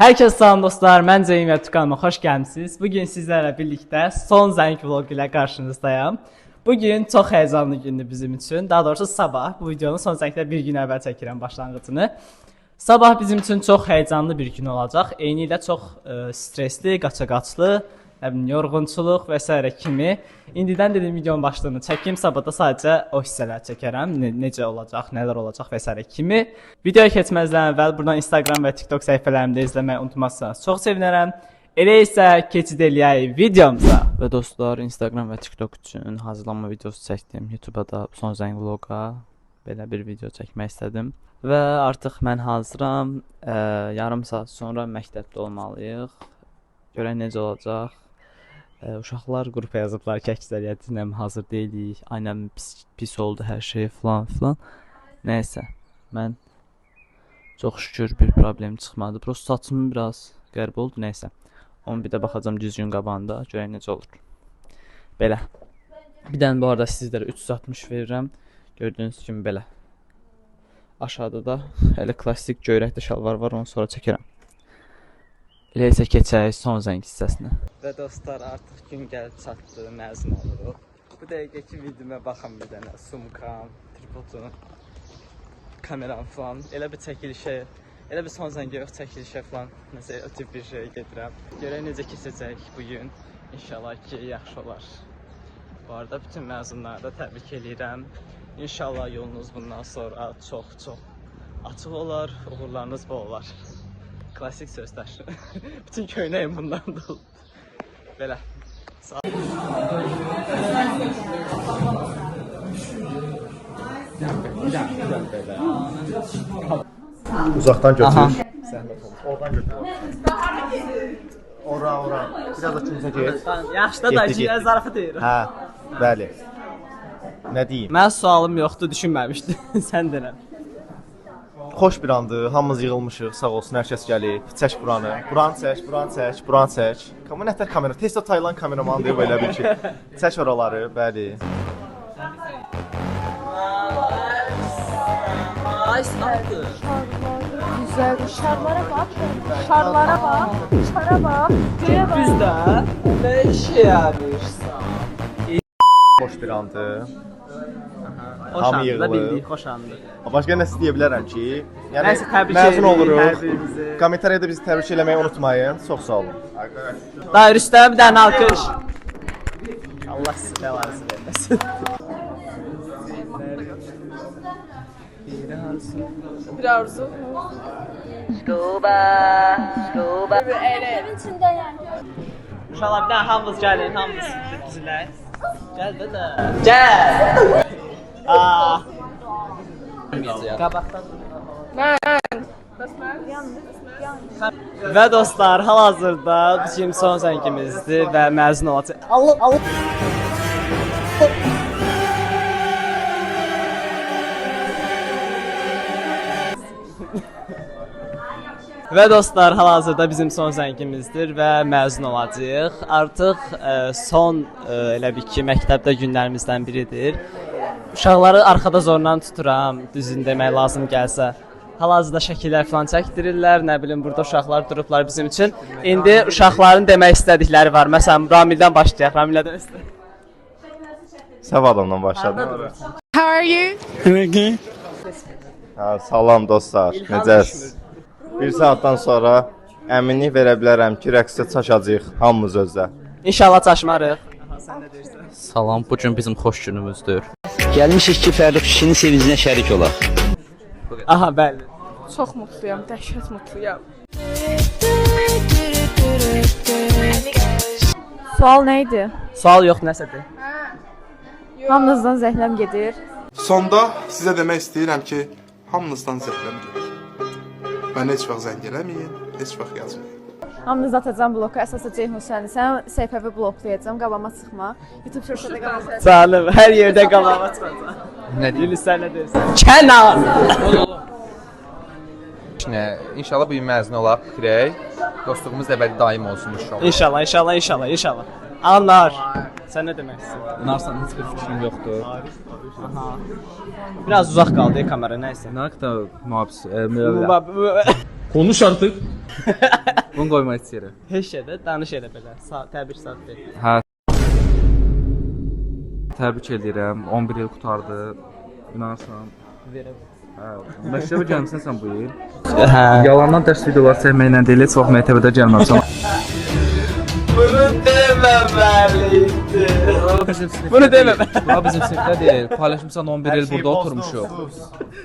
Hər kəs salam dostlar, mən Ceyhun və Tukanıma xoş gəlmisiniz. Bugün sizlərlə birlikdə son zəng vlogu ilə qarşınızdayım. Bugün çox həyəcanlı gündür bizim üçün. Daha doğrusu sabah, bu videonun son zəngdə bir gün əvvəl çəkirəm başlanğıcını. Sabah bizim üçün çox həyəcanlı bir gün olacaq. Eyni ilə çox stresli, qaçaqaçlı, yorğunçuluq və s. kimi. İndidən dedim videonun başlığını çəkim, sabahda sadəcə o hissələri çəkərəm. Necə olacaq, nələr olacaq və s. kimi. Videoya keçməzdən əvvəl buradan Instagram və TikTok səhifələrimdə izləməyi unutmazsanız çox sevinərəm. Elə isə keçid eləyək videomuza. Və dostlar, Instagram və TikTok üçün hazırlanma videosu çəkdim. YouTube'a da son zəng vloqa belə bir video çəkmək istədim. Və artıq mən hazıram. Yarım saat sonra məktəbdə olmalıyıq. Görək necə olacaq. Uşaqlar qrupa yazıblar ki, əksəriyyətinə hazır deyilik. Aynən pis oldu hər şey falan filan. Nəysə, mən çox şükür bir problem çıxmadı. Prosta saçım biraz qəribə oldu, nəysə. Onu bir də baxacam düzgün qabağında, görək necə olur. Belə. Bir dənə bu arada sizlərə 360 verirəm. Gördüyünüz kimi belə. Aşağıda da elə klassik göyrəkli şalvar var, onu sonra çəkərəm. Elə isə keçək son zəng hissəsinə. Və dostlar, artıq gün gəlib çatdı, məzun oluruq. Bu dəqiqəki videoma baxın bir dənə, sumkam, tripodum, kameram falan. Elə bir çəkilişə, elə bir son zəngə yox çəkilişə falan, nəsə o tip bir şey gedirəm. Görək necə keçəcək bugün. İnşallah ki, yaxşı olar. Bu arada bütün məzunları da təbrik edirəm. İnşallah yolunuz bundan sonra çox açıq olar, uğurlarınız bol olar. Klasik sözlər. Bütün köynəyim bundan da oldu. Belə. Sağ ol. Uzaqdan götür. Oradan götür. Ora. Biraz da kimsə get. Yaxşı da dayıcıya zarafat edirəm. Hə, bəli. Nə deyim? Mən sualım yoxdur, düşünməmişdim. Sən denəm. Xoş bir andır, hamımız yığılmışıq, sağ olsun, hər kəs gəlib. Çək buranı. Buranı çək. Nətər kamera? Tezdə Tayland kameramandır belə bir ki. Çək oraları, bəli. Ay, sınavdır. Güzel. Şarlara bak. Şara bak. Göre bak. Düzdə. Nə işə yarayırsan? Xoş bir andır. Xoş Hamı andır, yığılıb. bildik, xoş andır. Başqa nəsə deyə bilərəm ki, yəni Nəsə təbrik məzun oluruq. hər-birimizi. Kommentariyada bizi təbrik eləməyi unutmayın. Çox sağ olun. Dayı Rüstəm, bir dənə alqış. Allah sizə bəlanızı verməsin. Bir arzu. Scuba. Evin içinde yani. Uşaqlar, bir dənə hamınız gəlin, hamınız düzülək. Gəl də. Gəl. Qabaqdan. Və dostlar, hal-hazırda bizim son zəngimizdir və məzun olacaq. Allah. Və dostlar, hal-hazırda bizim son zəngimizdir və məzun olacağıq. Artıq son elə bir ki, məktəbdə günlərimizdən biridir. Uşaqları arxada zorla tuturam, düzün demək lazım gəlsə. Hal-hazırda şəkillər falan çəkdirirlər, nə bilim, burada uşaqlar durublar bizim üçün. İndi uşaqların demək istədikləri var. Məsələn, Ramildən başlayaq. Ramildən istəyir. Səvadamdan başladım. How are you? Salam dostlar, necəsiz? Bir saatdan sonra əminlik verə bilərəm ki, rəqsə çaşacağıq hamımız özdə. İnşallah çaşmarıq. Salam, bugün bizim xoş günümüzdür. Gəlmişik ki, Fərdi kişinin sevincinə şərik olaq. Aha, bəli. Çok mutluyum. Dəhşət mutluyum. Sual neydi? Sual yox, nəsədir? Hamınızdan zəhləm gedir. Sonda sizə demək istəyirəm ki, hamınızdan zəhləm gedir. Mən heç vaxt zəng eləməyin, heç vaxt yazmayın. Hamınızı atacağım bloka. Əsasda Ceyhun səni. Sən səhifəvi bloklayacağım. Qabama çıxma. YouTube şurada qabama çıxma. Canım, hər yerdə qabağıma çıxacaq. Nə deyim? Yunus, sən nə deyirsən? Kənan! İnşallah bu gün məzun olaq, bitirək. Dostluğumuz əbədi daim olsun inşallah. İnşallah. Anar. Sən nə demək istəyirsən? Narsan heç bir fikrim yoxdur. Aha. Biraz uzaq qaldı kamera, nəysə. Nə qədər mühabis, Konuş artıq. Bunu qoymaq istəyirəm. Heç şeydə danış elə belə. Təbrik saat ver. Hə. Təbrik edirəm. 11 il qurtardı. İnanırsan. Verəm. Hə. Məktəbə gəlmisən sən bu il? Hə. Yalandan dərs videolar çəkməklə deyil, heç vaxt məktəbdə gəlməmişəm. Bunu deməməliydi. Bunu deməməliydi. Bura bizim sinifdə deyil. Paylaşımsan 11 il burada oturmuşuq.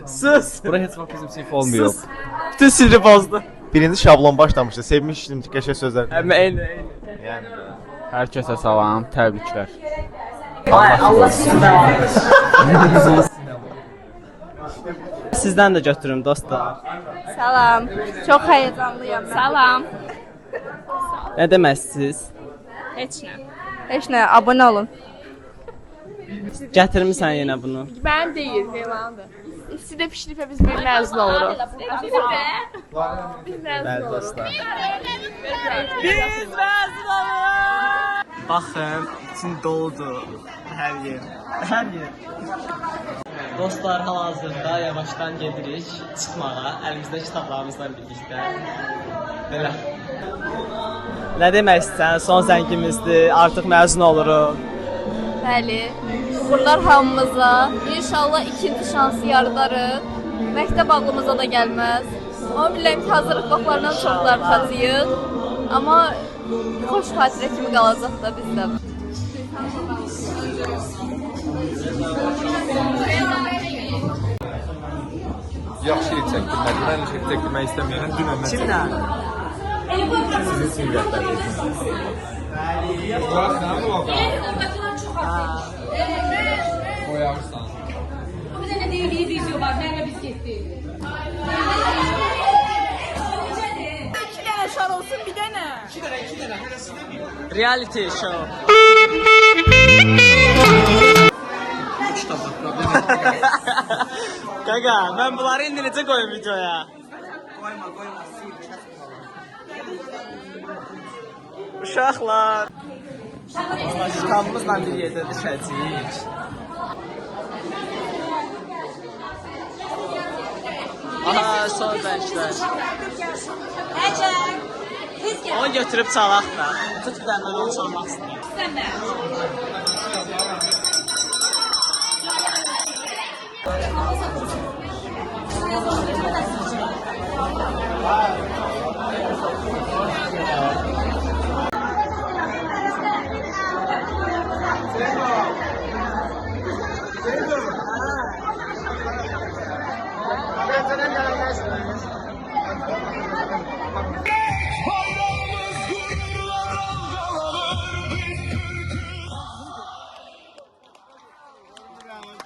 Sus. Bura heç vaxt bizim sinif olmuyor. Bütün sirri bozdu. Birinci şablon başlamışdı. Sevmişdim qəşəng sözlər. Amma eyni. Yəni Hər kəsə salam, təbriklər. Allah sizdən də götürüm dostlar. Salam. Çox həyəcanlıyam. Salam. Nə deməksiniz? Heç nə. Heç nə, abunə olun. Gətirmisən yenə bunu. Mən deyil, Meylandır. İkisi də pişiripə biz bir məzun oluruq. Biz Bəli məzun dostlar. oluruq. Baxın, için doludur. Hər yer. Hər yer. Dostlar, hal-hazırda yavaşdan gedirik çıxmağa, əlimizdə kitablarımızla birlikdə. Belə. Nə demək istəyirsən? Son zəngimizdir, artıq məzun oluruq. Bəli. Uğurlar hamımıza. İnşallah ikinci şansı yaradarıq. Məktəb ağlımıza da gəlməz. Amma bilirəm ki, hazırlıq vaxtlarından çox darıxacağıq. Amma xoş xatirə kimi qalacaq da bizdə. Yaxşı il çəkdirmədim. Mən il çəkdirmək istəməyərəm. Dünəndən Kimlə? sizin sinirləriniz. Boyarsan. Bir dənə DVD video var, mənə biz getdik. 2 dənə şar olsun, bir dənə. 2 dənə. Reality show. Qaqa, mən bunları indi necə qoyum videoya? Qoyma. Uşaqlar. Şamımızla bir yerdə düşəcəyik. Aha, son bəşlər. Onu götürüb çalaq da. Tut bir dənə onu çalmaq istəyirəm.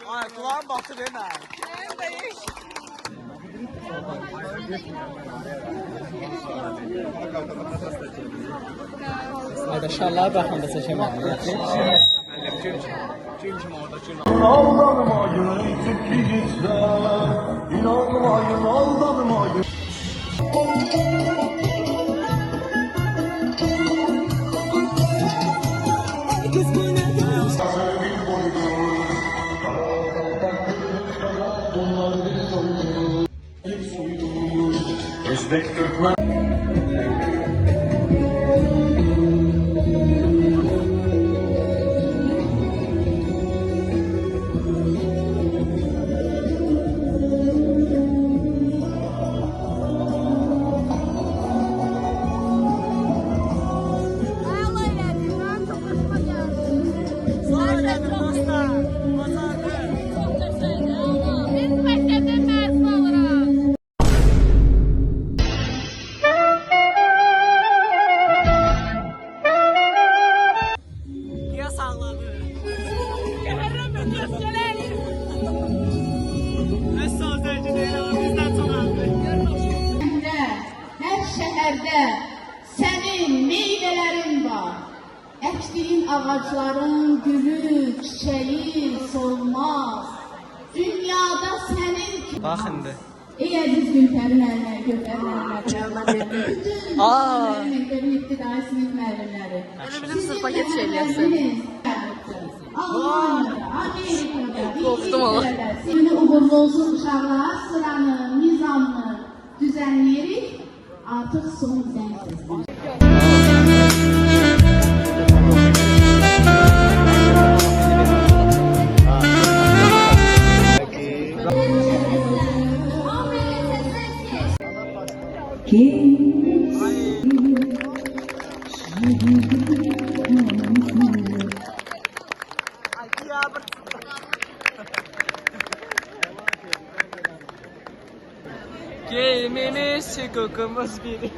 Ay, kulağım batı demə. Hadi şallar baxanda çəkəməm. Hər şəhərdə sənin meyvələrin var. Əkdiyin ağacların gülü, çiçeği solmaz. Dünyada sənin Bax indi. Ey əziz Gülpərin əlinə, Gülpərin əlinə. Bütün məktəbin ibtidai sinif müəllimləri. Bizim sırfa geç eləyəsin. Almanya'da, Amerika'da, Korktum ama. Seni uğurlu olsun uşaqlar, sıranı, nizamını düzenleyerek artıq son zəng səslənir. Gemimiz çıkıkımız bir.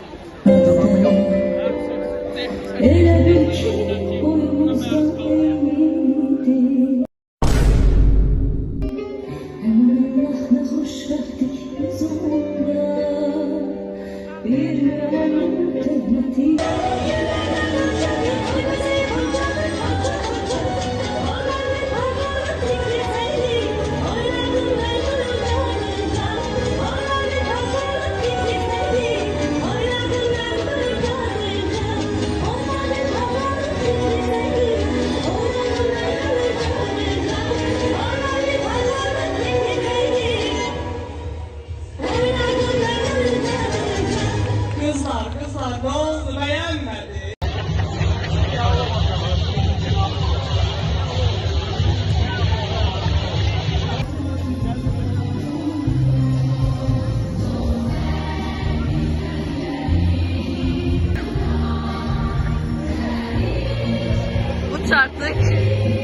Kızlar ne oldu beğenmedi. Uç artık.